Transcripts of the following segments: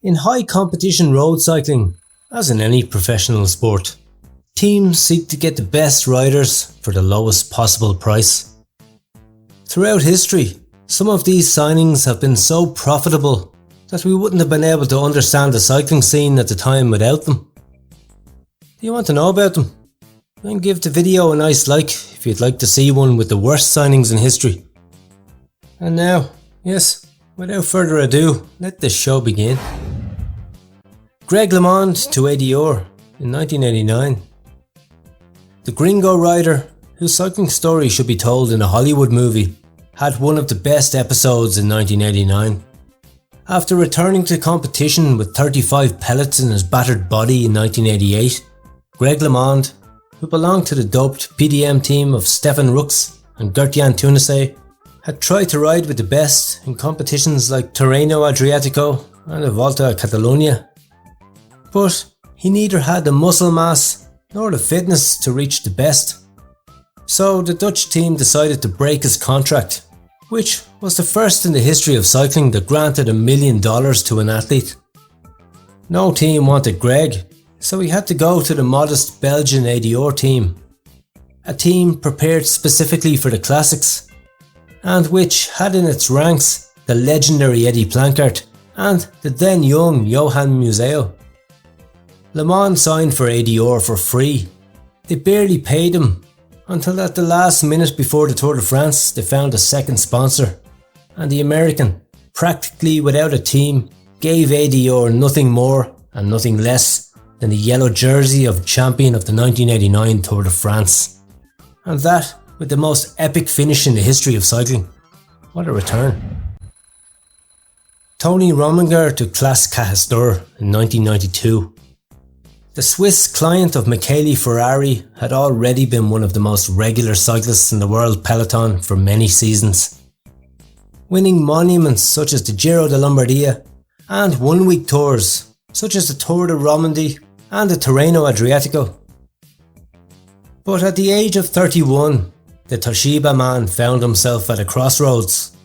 In high competition road cycling, as in any professional sport, teams seek to get the best riders for the lowest possible price. Throughout history, some of these signings have been so profitable that we wouldn't have been able to understand the cycling scene at the time without them. Do you want to know about them? Then give the video a nice like if you'd like to see one with the worst signings in history. And now, yes, without further ado, let this show begin. Greg LeMond to ADR in 1989. The gringo rider, whose cycling story should be told in a Hollywood movie, had one of the best episodes in 1989. After returning to competition with 35 pellets in his battered body in 1988, Greg LeMond, who belonged to the doped PDM team of Stefan Rux and Gert-Jan Tunese, had tried to ride with the best in competitions like Tirreno Adriatico and the Volta a Catalunya. But he neither had the muscle mass nor the fitness to reach the best. So the Dutch team decided to break his contract, which was the first in the history of cycling that granted $1 million to an athlete. No team wanted Greg, so he had to go to the modest Belgian ADR team, a team prepared specifically for the classics, and which had in its ranks the legendary Eddie Planckaert and the then young Johan Museeuw. LeMond signed for ADR for free. They barely paid him, until at the last minute before the Tour de France they found a second sponsor, and the American, practically without a team, gave ADR nothing more and nothing less than the yellow jersey of champion of the 1989 Tour de France. And that with the most epic finish in the history of cycling. What a return. Tony Rominger to Clas Cajastur in 1992. The Swiss client of Michele Ferrari had already been one of the most regular cyclists in the world peloton for many seasons, winning monuments such as the Giro de Lombardia and one-week tours such as the Tour de Romandie and the Tirreno Adriatico. But at the age of 31, the Toshiba man found himself at a crossroads.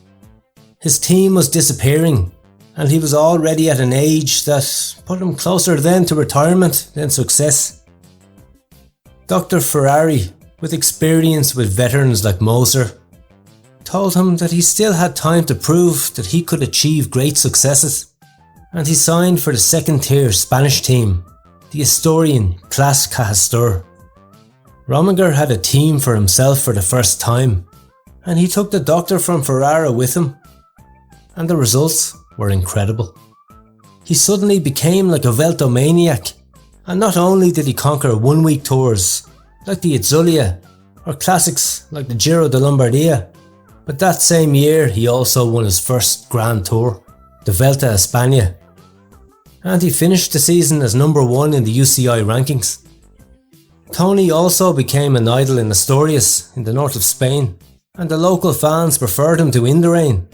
His team was disappearing, and he was already at an age that put him closer then to retirement than success. Dr. Ferrari, with experience with veterans like Moser, told him that he still had time to prove that he could achieve great successes, and he signed for the second-tier Spanish team, the Asturian Clas Cajastur. Rominger had a team for himself for the first time, and he took the doctor from Ferrara with him, and the results were incredible. He suddenly became like a Vuelta maniac, and not only did he conquer one-week tours like the Itzulia or classics like the Giro de Lombardia, but that same year he also won his first Grand Tour, the Vuelta a España, and he finished the season as number 1 in the UCI rankings. Tony also became an idol in Asturias in the north of Spain, and the local fans preferred him to Indurain,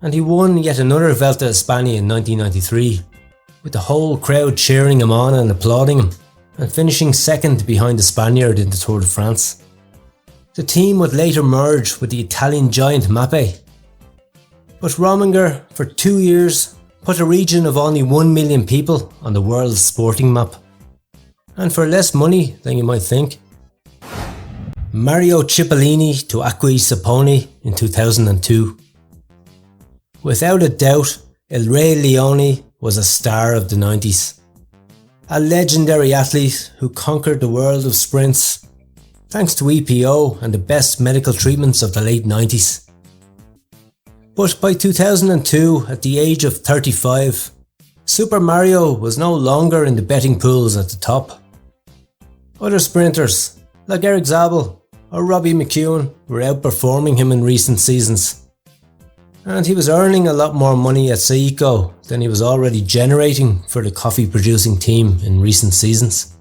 and he won yet another Vuelta a España in 1993, with the whole crowd cheering him on and applauding him, and finishing second behind the Spaniard in the Tour de France. The team would later merge with the Italian giant Mappe. But Rominger, for 2 years, put a region of only 1 million people on the world's sporting map. And for less money than you might think. Mario Cipollini to Acqua Sapone in 2002. Without a doubt, Il Re Leone was a star of the 90s. A legendary athlete who conquered the world of sprints, thanks to EPO and the best medical treatments of the late 90s. But by 2002, at the age of 35, Super Mario was no longer in the betting pools at the top. Other sprinters, like Eric Zabel or Robbie McEwen, were outperforming him in recent seasons. And he was earning a lot more money at Seiko than he was already generating for the coffee-producing team in recent seasons.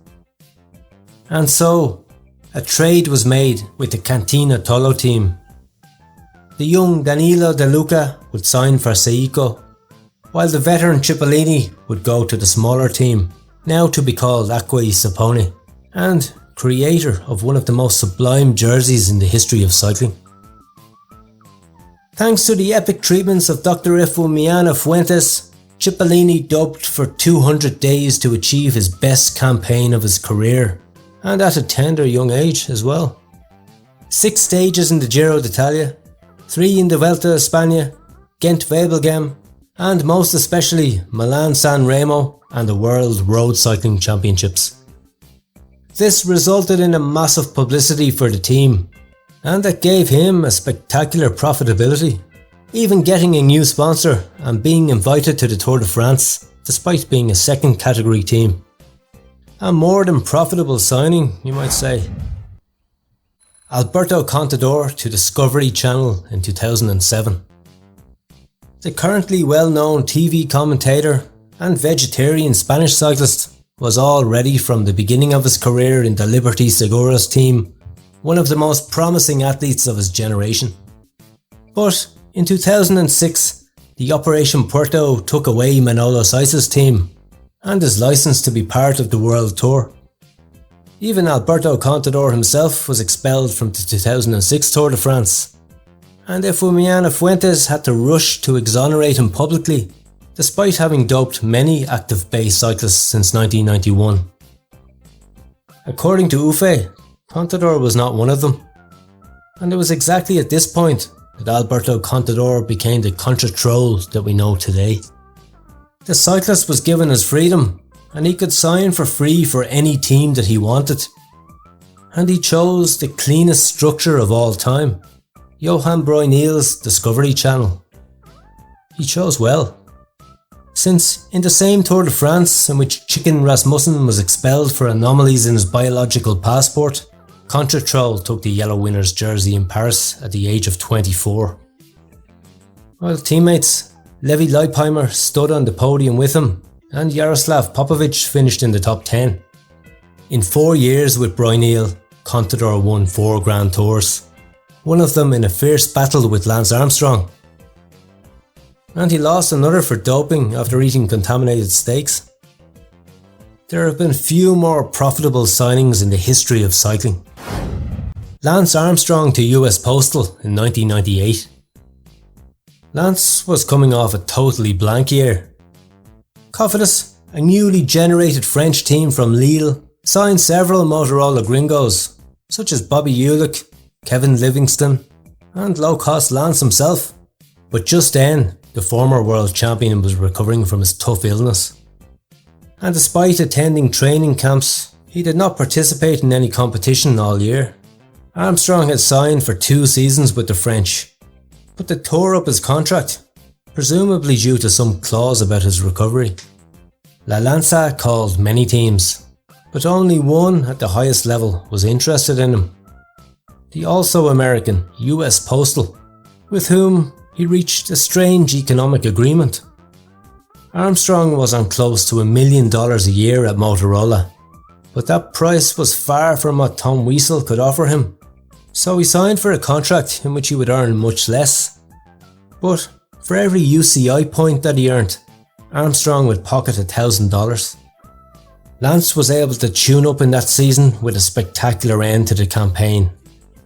And so, a trade was made with the Cantina Tolo team. The young Danilo De Luca would sign for Seiko, while the veteran Cipollini would go to the smaller team, now to be called Acqua Sapone, and creator of one of the most sublime jerseys in the history of cycling. Thanks to the epic treatments of Dr. Efumiana Fuentes, Cipollini doped for 200 days to achieve his best campaign of his career, and at a tender young age as well. 6 stages in the Giro d'Italia, 3 in the Vuelta a España, Ghent-Wevelgem, and most especially Milan-San Remo and the World Road Cycling Championships. This resulted in a massive publicity for the team, and that gave him a spectacular profitability, even getting a new sponsor and being invited to the Tour de France despite being a second category team. A more than profitable signing, you might say. Alberto Contador to Discovery Channel in 2007. The currently well-known TV commentator and vegetarian Spanish cyclist was already from the beginning of his career in the Liberty Seguros team one of the most promising athletes of his generation. But in 2006, the Operation Puerto took away Manolo Saiz's team and his license to be part of the World Tour. Even Alberto Contador himself was expelled from the 2006 Tour de France, and Efumiana Fuentes had to rush to exonerate him publicly, despite having doped many active base cyclists since 1991. According to UFE, Contador was not one of them, and it was exactly at this point that Alberto Contador became the contra-troll that we know today. The cyclist was given his freedom, and he could sign for free for any team that he wanted. And he chose the cleanest structure of all time, Johan Bruyneel's Discovery Channel. He chose well, since in the same Tour de France in which Chicken Rasmussen was expelled for anomalies in his biological passport, Contra-Troll took the yellow winner's jersey in Paris at the age of 24. While teammates Levi Leipheimer stood on the podium with him, and Jaroslav Popovic finished in the top 10. In 4 years with Bruyneel, Contador won 4 Grand Tours, one of them in a fierce battle with Lance Armstrong. And he lost another for doping after eating contaminated steaks. There have been few more profitable signings in the history of cycling. Lance Armstrong to US Postal in 1998. Lance was coming off a totally blank year. Cofidis, a newly generated French team from Lille, signed several Motorola gringos, such as Bobby Ulick, Kevin Livingston, and low-cost Lance himself. But just then, the former world champion was recovering from his tough illness. And despite attending training camps, he did not participate in any competition all year. Armstrong had signed for 2 seasons with the French, but they tore up his contract, presumably due to some clause about his recovery. La Lanza called many teams, but only one at the highest level was interested in him. The also American US Postal, with whom he reached a strange economic agreement. Armstrong was on close to $1 million a year at Motorola, but that price was far from what Tom Wiesel could offer him, so he signed for a contract in which he would earn much less. But for every UCI point that he earned, Armstrong would pocket $1,000. Lance was able to tune up in that season with a spectacular end to the campaign,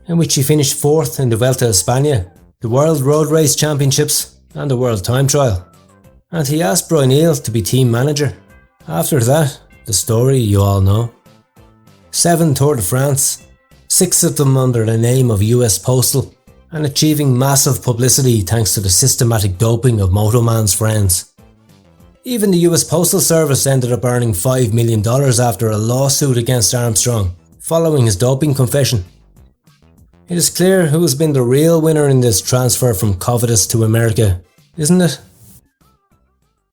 in which he finished 4th in the Vuelta a España, the World Road Race Championships and the World Time Trial. And he asked Bruyneel to be team manager. After that, the story you all know. 7 Tour de France, 6 of them under the name of US Postal, and achieving massive publicity thanks to the systematic doping of Motoman's friends. Even the US Postal Service ended up earning $5 million after a lawsuit against Armstrong, following his doping confession. It is clear who has been the real winner in this transfer from Cofidis to America, isn't it?